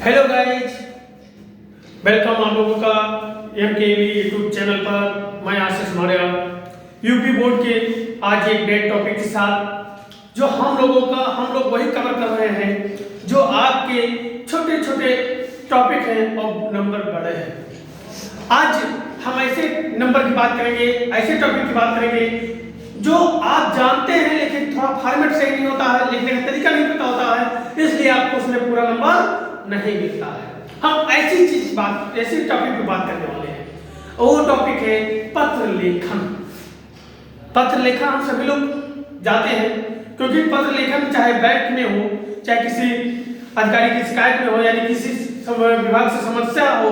Hello guys, welcome आप लोगों का MKV यूट्यूब चैनल पर। मैं आशीष मौर्य यूपी बोर्ड के आज एक नए टॉपिक के साथ जो हम लोग वही कवर कर रहे हैं जो आपके छोटे छोटे टॉपिक हैं और नंबर बड़े हैं। आज हम ऐसे नंबर की बात करेंगे, ऐसे टॉपिक की बात करेंगे जो आप जानते हैं लेकिन थोड़ा फॉर्मेट सही नहीं होता है, लिखने का तरीका नहीं पता होता है, इसलिए आपको उसमें पूरा नंबर नहीं मिलता है। हम ऐसी टॉपिक पे बात करने वाले हैं। वो टॉपिक है पत्र लेखन। पत्र लेखन हम सभी लोग जाते हैं क्योंकि पत्र लेखन चाहे बैंक में हो, चाहे किसी अधिकारी की शिकायत में हो, यानी किसी विभाग से समस्या हो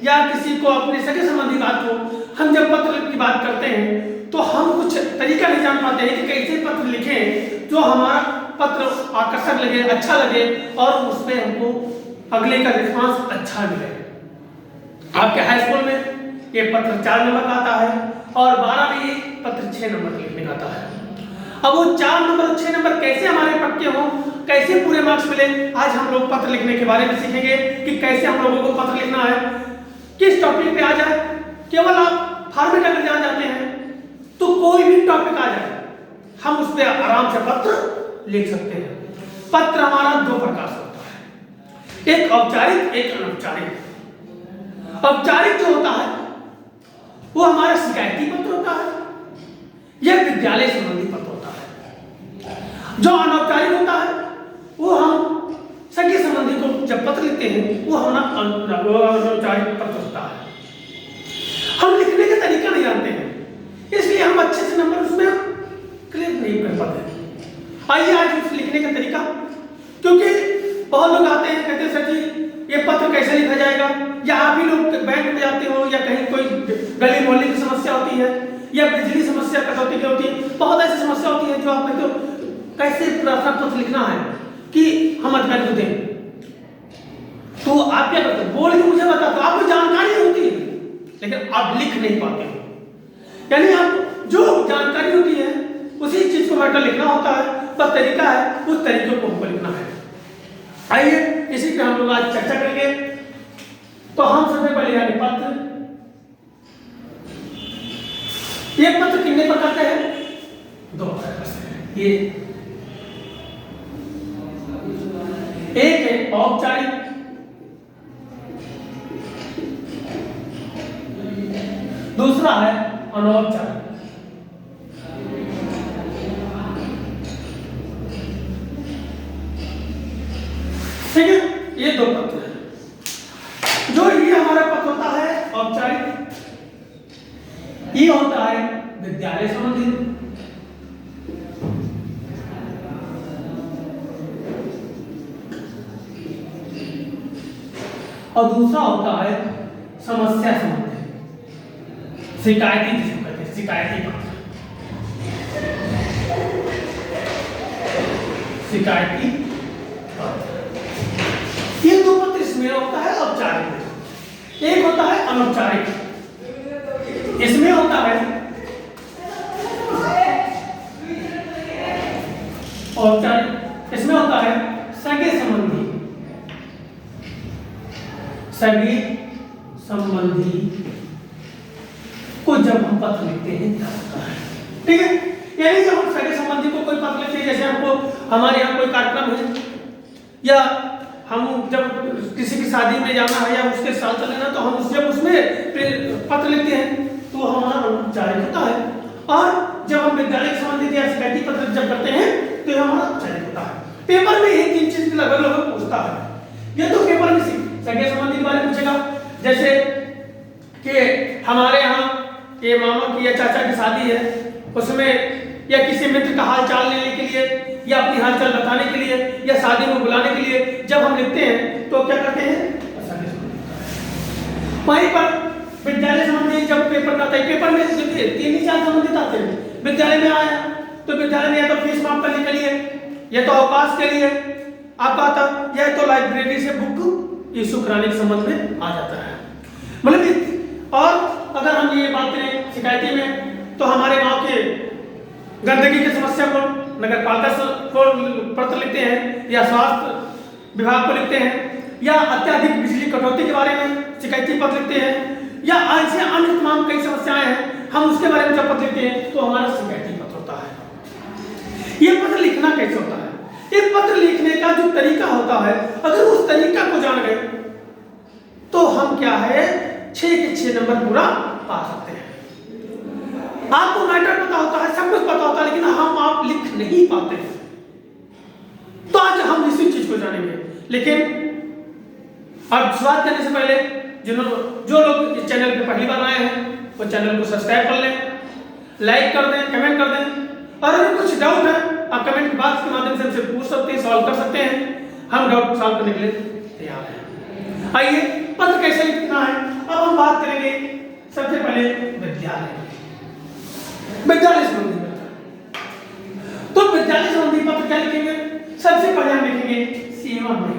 या किसी को अपने सगे संबंधी बात हो, हम जब पत्र की बात करते हैं तो हम कुछ तरीका नहीं जान पाते हैं कि कैसे पत्र लिखें जो हमारा पत्र आकर्षक लगे, अच्छा लगे और उसमें हमको अगले का रिस्पांस अच्छा मिले। आपके हाई स्कूल में ये पत्र 4 नंबर का आता है और 12 में ये पत्र 6 नंबर लिखने का आता है। अब वो 4 नंबर और 6 नंबर कैसे हमारे पक्के हों, कैसे पूरे मार्क्स मिले, आज हम लोग पत्र लिखने के बारे में सीखेंगे कि कैसे हम लोगों को पत्र लिखना है, किस टॉपिक पे आ जाए। केवल आप फॉर्मेट अगर जान जाते हैं तो कोई भी टॉपिक आ जाए हम उस पर आराम से पत्र लिख सकते हैं। पत्र हमारा 2 प्रकार से होता है, एक औपचारिक, एक अनौपचारिक। औपचारिक जो होता है वो हमारा शिकायती पत्र होता है, यह विद्यालय संबंधी पत्र होता है। जो अनौपचारिक होता है वो हम सगे संबंधी को जब पत्र लिखते हैं वो हमारा अनौपचारिक पत्र होता है। हम लिखने का तरीका नहीं जानते हैं इसलिए हम अच्छे से नंबर उसमें क्लियर नहीं कर पाते। आइए आज उस लिखने का तरीका, क्योंकि बहुत लोग आते हैं कहते हैं सर जी ये पत्र कैसे लिखा जाएगा, या आप ही लोग बैंक में जाते हो या कहीं कोई गली मोहल्ले की समस्या होती है या बिजली समस्या कटौती की होती है, बहुत ऐसी समस्या होती है जो आप कहते हो कैसे प्रार्थना पत्र लिखना है कि हम अधिकारी को दें। तो आप क्या करते हो, बोल के मुझे बता दो, आपको जानकारी होती है लेकिन आप लिख नहीं पाते हो। यानी आप जो जानकारी होती है उसी चीज को मैटर लिखना होता है, पर तरीका है उस तरीके को हमको लिखना है। आइए इसी पे हम लोग आज चर्चा करेंगे। तो हम सबसे पहले यानी पत्र, ये पत्र कितने प्रकार के हैं? 2 प्रकार से। ये एक है औपचारिक, दूसरा है अनौपचारिक। ठीक है, ये 2 पत्र हैं। जो ये हमारा पत्र होता है औपचारिक, ये होता है विद्यालय संबंधी, और दूसरा होता है समस्या संबंधी, शिकायती जिसको कहते हैं, शिकायती पत्र, शिकायती पत्र। ये 2 पत्र इसमें होता है औपचारिक में। एक होता है अनौपचारिक, इसमें होता है औपचारिक, इसमें होता है सगे संबंधी, सगे संबंधी को जब हम पत्र लिखते हैं तब होता है। ठीक है, यानी जब हम सगे संबंधी को कोई पत्र लिखते हैं, जैसे हमको हमारे यहाँ कोई कार्यक्रम है या हम जब किसी की शादी में जाना है या उसके साथ चलना, तो हम जब उसमें पत्र लिखते हैं तो हमारा अनौपचारिक होता है। और जब हम विद्यालय से संबंधित या शिकायती पत्र जब करते हैं तो यह हमारा औपचारिक होता है। पेपर में ये 3 चीज लगभग पूछता है। ये तो पेपर में सगे संबंधी के बारे में पूछेगा, जैसे कि हमारे यहाँ ये मामा की या चाचा की शादी है, उसमें या किसी मित्र का हाल चाल लेने के लिए या अपनी हालचाल बताने के लिए या शादी में बुलाने के लिए जब हम लिखते हैं तो क्या करते हैं, वहीं पर विद्यालय संबंधी जब पेपर आता है, पेपर में 3-4 संबंधित आते हैं। विद्यालय में आया तो विद्यालय में या तो फीस माफ करने के लिए या तो अवकाश के लिए आपका आता, या तो लाइब्रेरी से बुक इशू कराने के संबंध में आ जाता है। मतलब और अगर हम ये बात करें शिकायती में तो हमारे गांव के गंदगी की समस्या को नगर पालिका को पत्र लिखते हैं या स्वास्थ्य विभाग को लिखते हैं या अत्यधिक बिजली कटौती के बारे में शिकायती पत्र लिखते हैं या ऐसे अन्य तमाम कई समस्याएं हैं, हम उसके बारे में जब पत्र लिखते हैं तो हमारा शिकायती पत्र होता है। ये पत्र लिखना कैसे होता है? एक पत्र लिखने का जो तरीका होता है, अगर उस तरीका को जान गए तो हम क्या है 6 के 6 नंबर पूरा पा सकते हैं। आपको मैटर पता होता है, सब कुछ पता होता है, लेकिन हम आप लिख नहीं पाते हैं। तो आज हम इसी चीज को जानेंगे। लेकिन अब शुरुआत करने से पहले जो लोग इस चैनल पे पहली बार आए हैं वो चैनल को सब्सक्राइब कर लें, लाइक कर दें, कमेंट कर दें, और अगर कुछ डाउट है आप कमेंट बॉक्स के माध्यम से हमसे पूछ सकते हैं, सॉल्व कर सकते हैं। हम डाउट सॉल्व करने के लिए तैयार हैं। आइए पत्र कैसे लिखना है अब हम बात करेंगे। सबसे पहले विद्यालय संबंधी पत्र। तो विद्यालय संबंधी पत्र क्या लिखेंगे? सबसे पहले हम लिखेंगे सेवा में।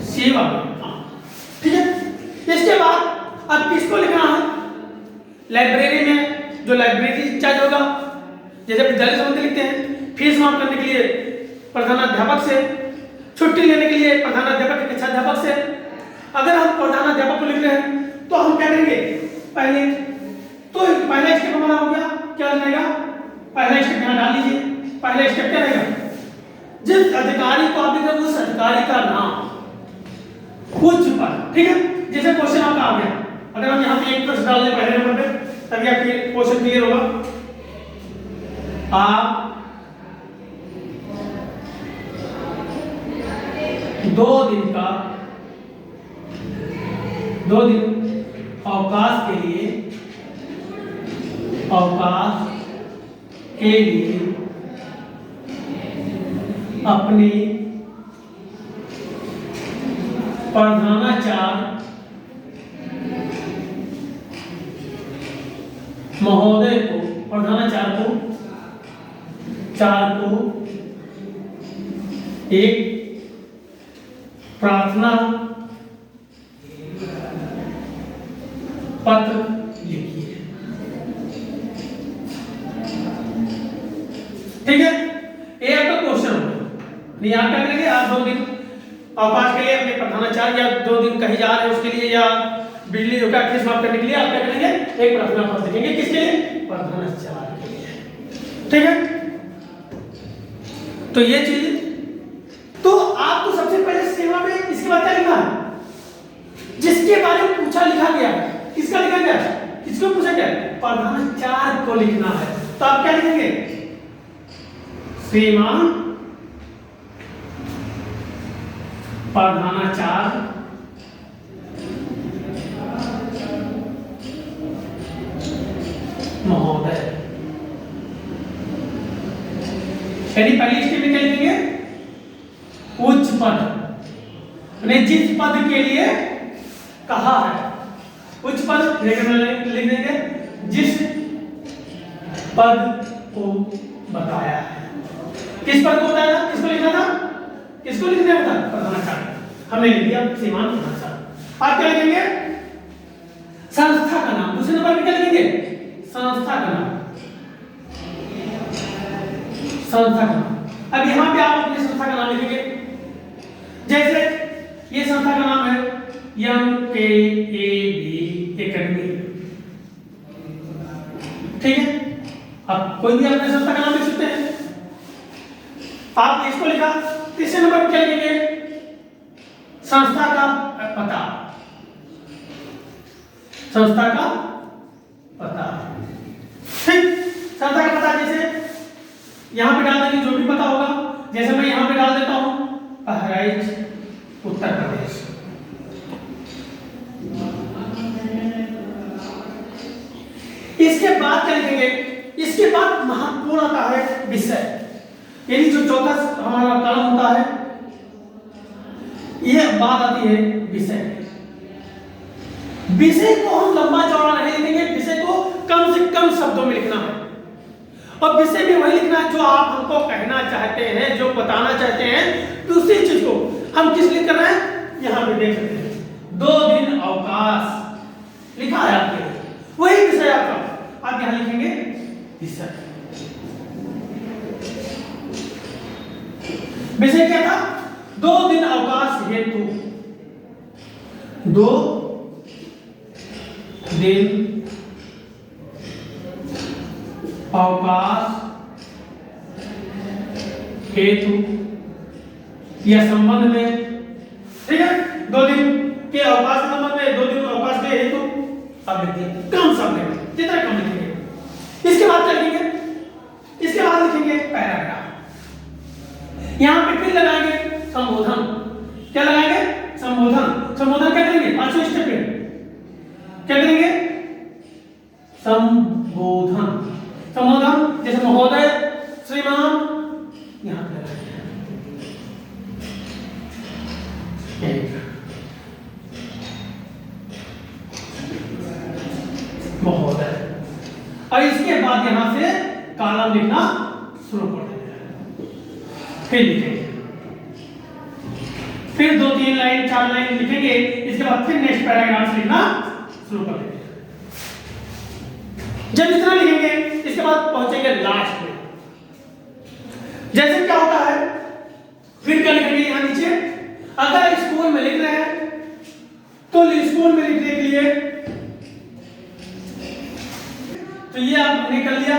सेवा में, ठीक है। इसके बाद अब किसको लिखना है? लाइब्रेरी में जो लाइब्रेरी इंचार्ज होगा, जैसे विद्यालय संबंधी लिखते हैं, फीस माफ करने के लिए प्रधानाध्यापक से, छुट्टी लेने के लिए प्रधानाध्यापक कक्षाध्यापक से। अगर हम प्रधानाध्यापक को लिख रहे हैं तो हम क्या करेंगे? पहला स्टेप हमारा हो गया, क्या रहेगा? पहला स्टेप यहाँ डाल लीजिए। पहला स्टेप क्या रहेगा? जिस अधिकारी को आप लिख रहे हैं उस अधिकारी का नाम, उच्च पद, ठीक है। जैसे क्वेश्चन आपका आ गया, अगर हम यहाँ पे एक प्रश्न डाल दें पहले नंबर पे, तभी आपके क्वेश्चन क्लियर होगा। आप 2 दिन अवकाश के लिए अपने प्रधानाचार्य महोदय को, एक प्रार्थना पत्र लिखिए, ठीक है। ये आपका क्वेश्चन होगा। नहीं आप क्या करेंगे? आप 2 दिन अवकाश के लिए अपने प्रधानाचार्य या 2 दिन कहीं जा रहे हैं उसके लिए, या बिजली का फीस माफ करने के लिए आप क्या करेंगे? एक प्रार्थना पत्र लिखेंगे। किसके लिए? प्रधानाचार्य के लिए, ठीक है। तो ये चीज, तो आपको सबसे पहले सेवा में इसके बाद क्या लिखना है? जिसके बारे में पूछा लिखा गया, किसका लिखा गया? किसको पूछा गया? प्रधानाचार्य को लिखना है। तो आप क्या लिखेंगे? श्रीमान प्रधानाचार्य महोदय। यानी पहली स्टेप में क्या लिखेंगे? उच्च पद, यानी जिस पद के लिए कहा है, उच्च पद लिख देंगे, जिस पद को बताया है। किस पद को बताया था? किसको लिखना था? किसको लिखना था? प्रधानाचार्य। हमने लिख दिया श्रीमान प्रधानाचार्य। आप क्या लिखेंगे? संस्था का नाम। दूसरे नंबर पे क्या लिखेंगे? संस्था का नाम, संस्था का नाम। अब यहाँ पे आप अपनी संस्था का नाम लिखेंगे। जैसे ये संस्था का नाम है MKAB एकेडमी, ठीक है। अब कोई भी अपने संस्था का नाम लिख सकते हैं। आपने इसको लिखा। तीसरे नंबर पर क्या लिखेंगे? संस्था का पता, संस्था का पता, ठीक। संस्था का पता जैसे यहां पे डाल देंगे, जो भी पता होगा। जैसे मैं यहां पे डाल देता हूं बहराइच उत्तर प्रदेश। इसके बाद क्या लिखेंगे? इसके बाद महत्वपूर्ण आता है विषय, यानी जो चौथा हमारा काम होता है, यह बात आती है विषय। विषय को हम लंबा चौड़ा नहीं लिखेंगे, विषय को कम से कम शब्दों में लिखना है। और विषय में वही लिखना है जो आप हमको कहना चाहते हैं, जो बताना चाहते हैं। दूसरी चीज को हम किस लिए कर रहे हैं? यहां पे देख सकते हैं 2 दिन अवकाश लिखा है आपके लिए, वही विषय आपका। आप यहां लिखेंगे विषय। विषय क्या था? 2 दिन अवकाश हेतु, 2 दिन अवकाश हेतु या संबंध में, ठीक है, 2 दिन के अवकाश के संबंध में, 2 दिन अवकाश के हेतु। अब लिखिए कम शब्द में, जितना कम लिखेंगे। इसके बाद क्या लिखेंगे? इसके बाद लिखेंगे पैराग्राफ। यहां पे फिर लगाएंगे संबोधन। क्या लगाएंगे? संबोधन। संबोधन क्या करेंगे? 5वें स्टेप पे क्या करेंगे? संबोधन। संबोधन जैसे महोदय, श्रीमान, यहां पे महोदय। और इसके बाद यहां से कॉलम लिखना शुरू कर देंगे। फिर लिखेंगे, फिर 2-3 लाइन 4 लाइन लिखेंगे। इसके बाद फिर नेक्स्ट पैराग्राफ लिखना शुरू कर देंगे। जब इतना लिखेंगे इसके बाद पहुंचेंगे लास्ट में। जैसे क्या होता है, फिर क्या लिखेंगे यहां नीचे? अगर स्कूल में लिख रहे हैं तो स्कूल में लिखने के लिए तो ये आपने कर लिया।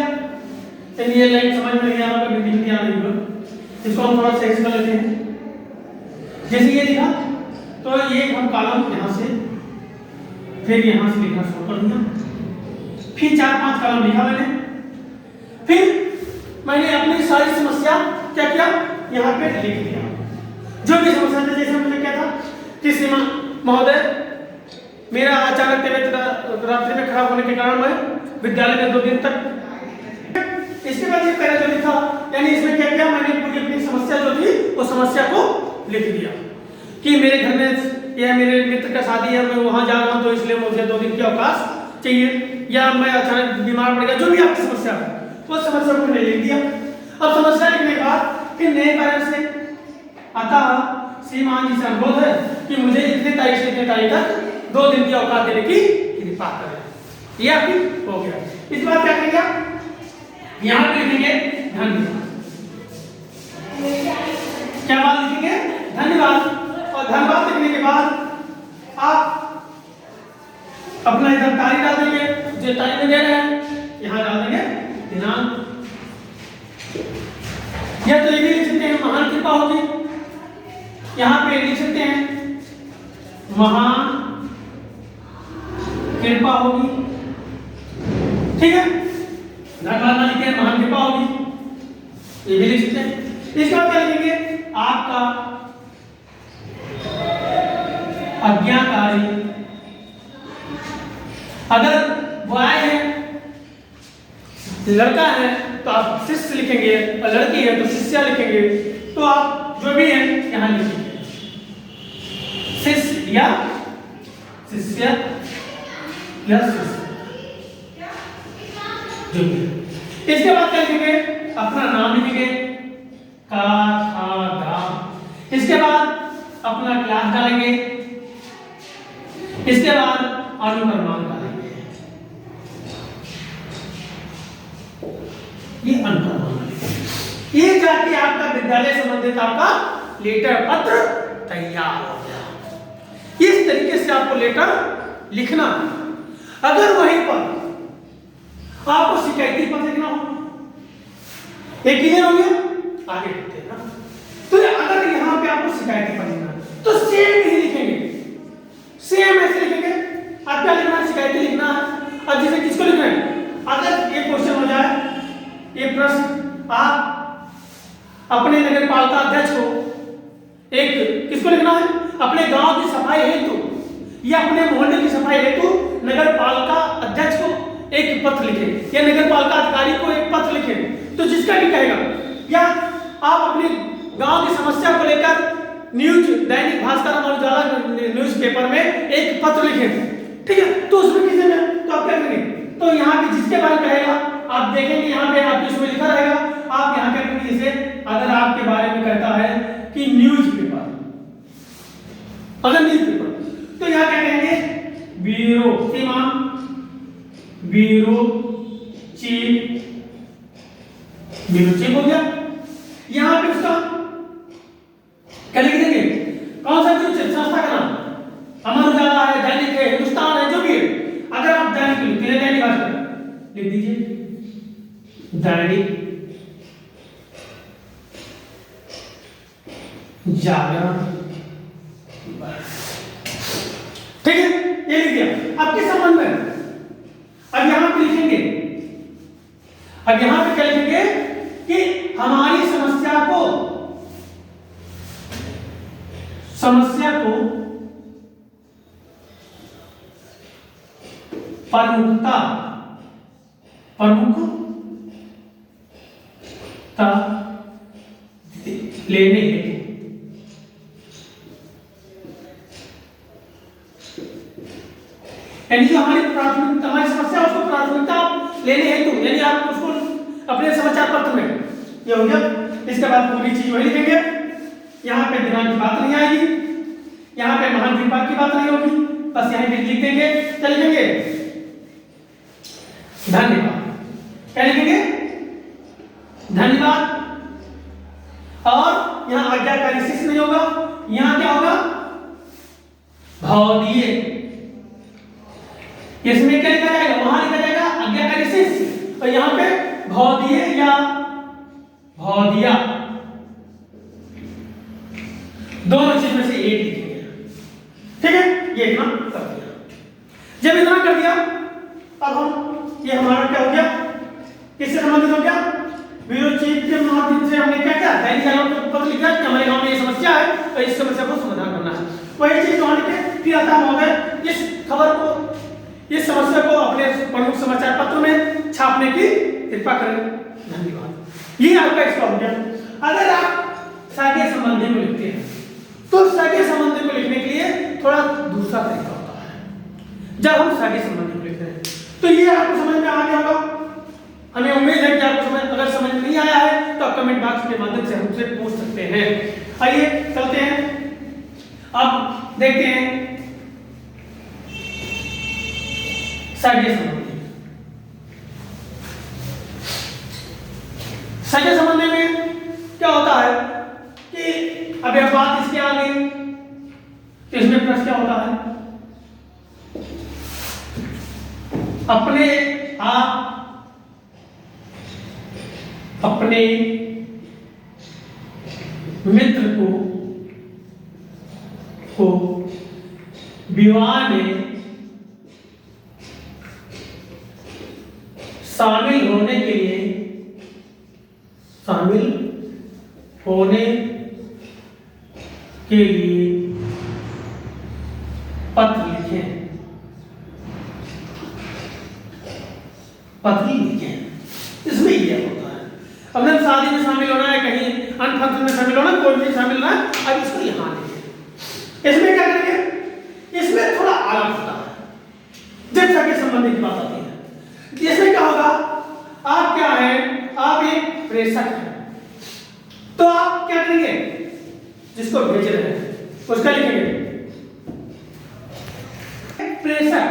ये लाइन समझ में नहीं आ रहा, कभी नहीं आ रही हो, इसको हम थोड़ा सही से कर लेते हैं। जैसे ये लिखा तो ये हम कॉलम यहां से, फिर यहां से लिखना शुरू कर दिया। फिर 4-5 कॉलम लिखा मैंने। फिर मैंने अपनी सारी समस्या क्या किया? यहां पे लिख दिया। जो भी समस्या था, जैसे मैंने क्या था कि श्रीमान महोदय, मेरा अचानक तबीयत रात्रि में खराब होने के कारण मैं विद्यालय में 2 दिन तक। इसके बाद ये पहले जो लिखा, यानी इसमें क्या किया मैंने? पूरी अपनी समस्या जो थी वो समस्या को लिख दिया कि मेरे घर में या मेरे मित्र का शादी है, मैं वहां जा रहा हूं तो इसलिए मुझे 2 दिन की अवकाश चाहिए, या मैं अचानक बीमार पड़ गया, जो भी आपकी समस्या है वो समस्या को मैंने लिख दिया। अब समस्या लिखने के बाद फिर नए कारण से आता श्रीमान जी से अनुरोध है कि मुझे इतने तारीख से इतने तारीख तक 2 दिन की अवकाश देने की कृपा करें। ये आपकी हो गया। इसके बाद क्या करेंगे? यहां पे लिखेंगे धन्यवाद। क्या बात लिखेंगे? धन्यवाद। और धन्यवाद लिखने के बाद आप अपना इधर तारीख डाल देंगे, जो तारीख में दे रहे हैं यहां डाल देंगे दिनांक। या तो ये भी लिख सकते हैं महान कृपा होगी, यहां पे लिख सकते हैं महान कृपा होगी, ठीक है। धन्यवाद ना लिखे महान कृपा होगी, ये भी लिख सकते हैं। इसके बाद क्या लिखेंगे? आपका आज्ञाकारी। अगर बॉय है, लड़का है तो आप शिष्य लिखेंगे, और लड़की है तो शिष्या लिखेंगे। तो आप जो भी है यहां लिखेंगे शिष्य या शिष्या या शिष्य, जो भी। इसके बाद क्या लिखेंगे? अपना नाम लिखेंगे, का, था, दा। इसके बाद अपना क्लास डालेंगे। इसके बाद अनुक्रमांक डालेंगे। ये अनुक्रमांक, ये जाके आपका विद्यालय संबंधित आपका लेटर पत्र तैयार हो गया। इस तरीके से आपको लेटर लिखना। अगर वहीं पर आपको शिकायती पत्र लिखना हो, एक क्लियर हो गया, आगे बढ़ते हैं ना। तो अगर यहाँ पे आपको शिकायती पत्र लिखना तो सेम ही लिखेंगे, सेम ऐसे लिखेंगे। आप क्या लिखना है? शिकायती लिखना है। अब जैसे किसको लिखना है? अगर ये क्वेश्चन हो जाए, ये प्रश्न, आप अपने नगर पालिका अध्यक्ष को एक किसको लिखना है? अपने गांव की सफाई हेतु या अपने मोहल्ले की सफाई हेतु नगर पालिका अध्यक्ष को एक पत्र लिखें, या नगर पालिका अधिकारी को एक पत्र लिखें। तो जिसका भी कहेगा, या आप अपने गांव की समस्या को लेकर न्यूज दैनिक भास्कर और उजाला न्यूज़पेपर में एक पत्र लिखें, ठीक है। तो उसमें किसे में तो आप क्या करेंगे? तो यहाँ पे जिसके बारे में कहेगा आप देखेंगे, यहाँ पे आपके उसमें लिखा रहेगा। आप यहाँ क्या करेंगे? जैसे अगर आपके बारे में कहता है कि न्यूज़पेपर, अगर न्यूज़पेपर, तो यहाँ क्या कहेंगे? ब्यूरो, श्रीमान ब्यूरो चीफ, ब्यूरो चीफ हो गया। यहाँ पे उसका दैनिक जागरण। ठीक है, ये लिख दिया। अब किस संबंध में, अब यहां पे लिखेंगे, अब यहां पे क्या लिखेंगे कि हमारी समस्या को प्रमुखता लेने हेतु, यानी जो हमारी प्राथमिकता, हमारी समस्या उसको प्राथमिकता लेने हेतु, यानी आप उसको अपने समाचार पत्र में, ये हो गया। इसके बाद पूरी चीज वही लिखेंगे, यहाँ पे दिनांक की बात नहीं आएगी, यहाँ पे महान विभाग की बात नहीं होगी, बस यहीं पे लिख देंगे। क्या लिखेंगे, धन्यवाद। क्या लिखेंगे, धन्यवाद। और यहाँ आज्ञाकारी शिष्य नहीं होगा, यहाँ क्या होगा, भाव दिए। इसमें क्या लिखा जाएगा, वहां लिखा जाएगा आज्ञाकारी शिष्य, और यहाँ पे भाव दिए या भाव दिया, दोनों चीज में से एक लिखेंगे। ठीक है, ये इतना कर दिया। जब इतना कर दिया, अब हम, ये हमारा क्या हो गया, किससे संबंधित हो गया, ब्यूरो चीफ के माध्यम से हमने क्या किया, दैनिक जागरण का पत्र लिखा कि हमारे गांव में ये समस्या है और इस समस्या को समाधान करना है। वही चीज वहां लिखे, फिर आता महोदय इस खबर को, इस समस्या को अपने प्रमुख समाचार पत्र में छापने की कृपा करें, धन्यवाद। ये आपका इसका हो गया। अगर आप सगे संबंधी में लिखते हैं तो सगे संबंधी को लिखने के लिए थोड़ा दूसरा तरीका होता है। जब हम सगे संबंधी को लिखते हैं तो ये आपको समझ में आ गया होगा, हमें उम्मीद है कि आपको समझ, अगर समझ में नहीं आया है तो आप कमेंट बॉक्स के माध्यम से हमसे पूछ सकते हैं। आइए चलते हैं, अब देखते हैं सगे संबंधी। सगे संबंधी में क्या होता है कि अब यह बात इसके आ गई, इसमें प्रश्न क्या होता है, अपने आप अपने मित्र को विवाह में शामिल होने के लिए पत्र लिखें, पत्र लिखें। इसमें ये होता है, अब हम शादी में शामिल होना है, कहीं अन्य फंक्शन में शामिल होना, कोई भी शामिल होना है, अब इसको यहां लिखें। इसमें क्या करेंगे, इसमें थोड़ा अलग होता है, जब सगे संबंधी की बात आती है। इसमें क्या होगा, आप क्या है, आप एक प्रेषक हैं, तो आप क्या करेंगे, जिसको भेज रहे हैं उसका लिखेंगे प्रेषक।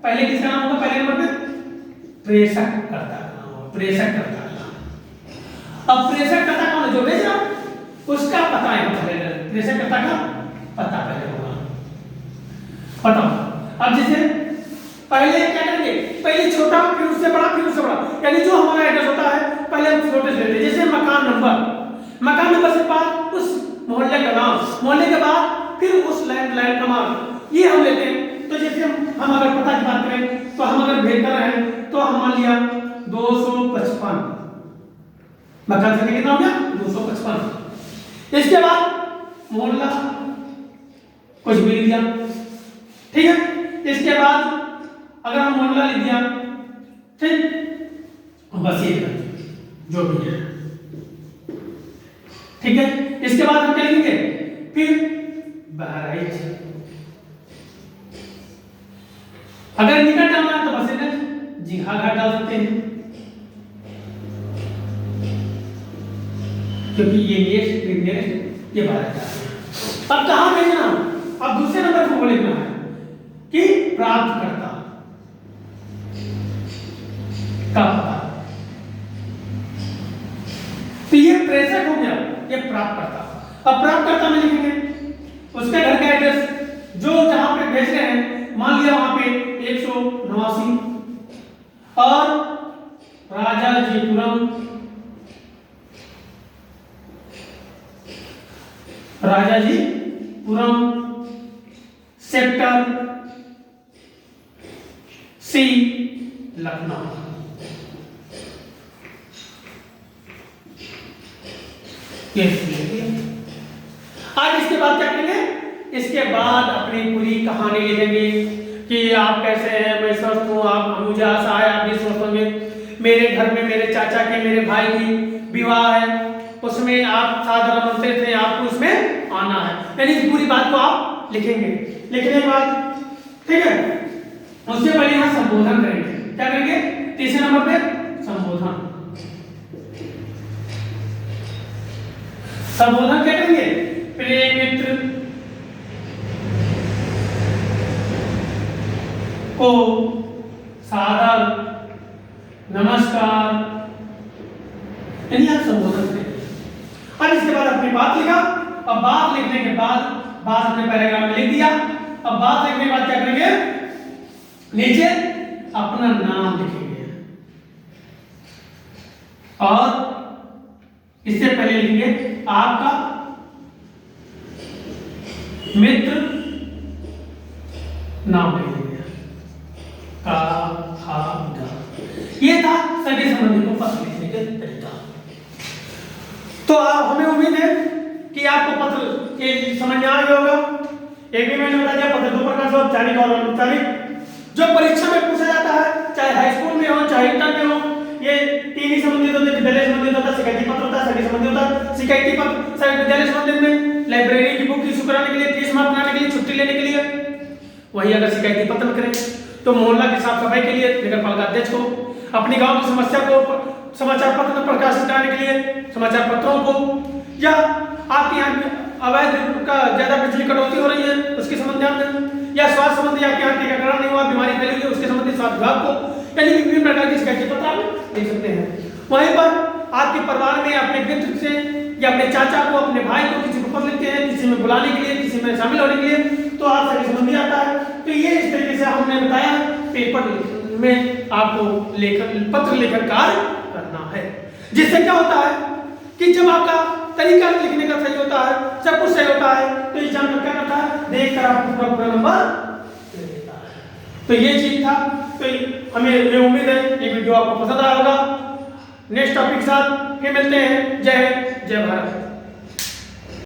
पहले किसका नाम होगा, पहले नंबर पे प्रेषक करता नाम, प्रेषक करता नाम। अब प्रेषक करता कौन है, जो भेज रहा उसका पता है, पहले प्रेषक करता का पता पहले होगा, पता। अब जैसे पहले क्या करेंगे, पहले छोटा फिर उससे बड़ा फिर उससे बड़ा, यानी जो हमारा एड्रेस होता है पहले हम छोटे से लेते हैं। जैसे मकान नंबर से बाद उस मोहल्ले का नाम, मोहल्ले के बाद फिर उस लैंड नंबर, ये हम लेते हैं। तो जैसे हम अगर पता की बात करें तो हम अगर भेज कर रहे हैं तो हम मान लिया 255, मकान संख्या कितना हो गया 255। इसके बाद मोहल्ला कुछ भी लिख दिया, ठीक है। इसके बाद अगर हम मोहल्ला लिख दिया, ठीक, बस ये जो भी है, ठीक है। इसके बाद हम क्या लिखेंगे, फिर बहराइच। अगर निकट डालना है तो बस इधर जीहा घाट डाल सकते हैं, क्योंकि ये नियरेस्ट ये बहराइच। अब कहां भेजना, अब दूसरे नंबर को लिखना है कि प्राप्तकर्ता का पता। तो ये प्रेषक हो गया, ये प्राप्तकर्ता। अब प्राप्तकर्ता में लिखेंगे उसके घर का एड्रेस, जो जहां पे भेज रहे हैं, मान लिया वहां पे 189 और राजाजीपुरम, राजाजीपुरम सेक्टर सी, लखनऊ। आज इसके बाद क्या करेंगे? इसके बाद अपनी पूरी कहानी लिखेंगे कि आप कैसे हैं, मैं स्वस्थ हूँ, आप मुझे आशा है आप भी स्वस्थ होंगे। मेरे घर में मेरे चाचा के मेरे भाई की विवाह है, उसमें आप साधारण आमंत्रित थे, आपको उसमें आना है। यानी इस पूरी बात को आप लिखेंगे। लिखने के बाद ठीक है, उससे पहले यहाँ संबोधन करेंगे। क्या करेंगे? तीसरे नंबर पे संबोधन। संबोधन क्या करेंगे? प्रिय मित्र को सादर नमस्कार, यानी आप संबोधन करेंगे। अब इसके बाद अपनी बात लिखा। अब बात लिखने के बाद बात अपने पैराग्राफ में लिख दिया। अब बात लिखने के बाद क्या करेंगे? नीचे अपना नाम लिखेंगे और इससे पहले लिखेंगे आपका मित्र नाम लिखेंगे। ये था सगे संबंधी को पत्र लिखने का तरीका। तो हमें उम्मीद है कि आपको पत्र के समझ में आ गया होगा। एक भी मैंने बता दिया, पत्र दो प्रकार से, औपचारिक और अनौपचारिक। जो परीक्षा में पूछा जाता है, चाहे हाई स्कूल में हो चाहे इंटर में हो, ये तीन ही संबंधित होते हैं। विद्यालय संबंधित होता है, शिकायती पत्र होता है, सगे संबंधी होता है। शिकायती पत्र विद्यालय संबंधित में लाइब्रेरी की बुक इशू कराने के लिए, फीस माफ कराने के लिए, छुट्टी लेने के लिए। वही अगर शिकायती पत्र करें तो मोहल्ला की साफ सफाई के लिए, नगर पालिका अध्यक्ष को, अपनी गांव की समस्या को समाचार पत्र में प्रकाशित कराने के लिए समाचार पत्रों को, या आपके यहाँ अवैध का ज्यादा बिजली कटौती हो रही है उसके संबंध में, या स्वास्थ्य संबंधी आपके यहाँ टीकाकरण नहीं हुआ, बीमारी फैली हुई है उसके संबंधी स्वास्थ्य विभाग को, यानी विभिन्न प्रकार की शिकायती पत्र आप दे सकते हैं। वहीं पर आपके परिवार में अपने मित्र से या अपने चाचा को, अपने भाई को किसी को पत्र लिखते हैं, किसी में बुलाने के लिए, किसी में शामिल होने के लिए, तो आप सभी संबंधी आता है। तो ये इस तरीके से हमने बताया पेपर में आपको लेखन पत्र लेखन कार्य करना है। जिससे क्या होता है कि जब आपका तरीका लिखने का सही होता है, सब कुछ सही होता है, तो एग्जाम में क्या करता है, देखकर आपको पूरा नंबर दे देता है। तो ये चीज था। तो हमें ये उम्मीद है ये वीडियो आपको पसंद आया होगा। नेक्स्ट टॉपिक के साथ फिर मिलते हैं। जय हिंद, जय भारत।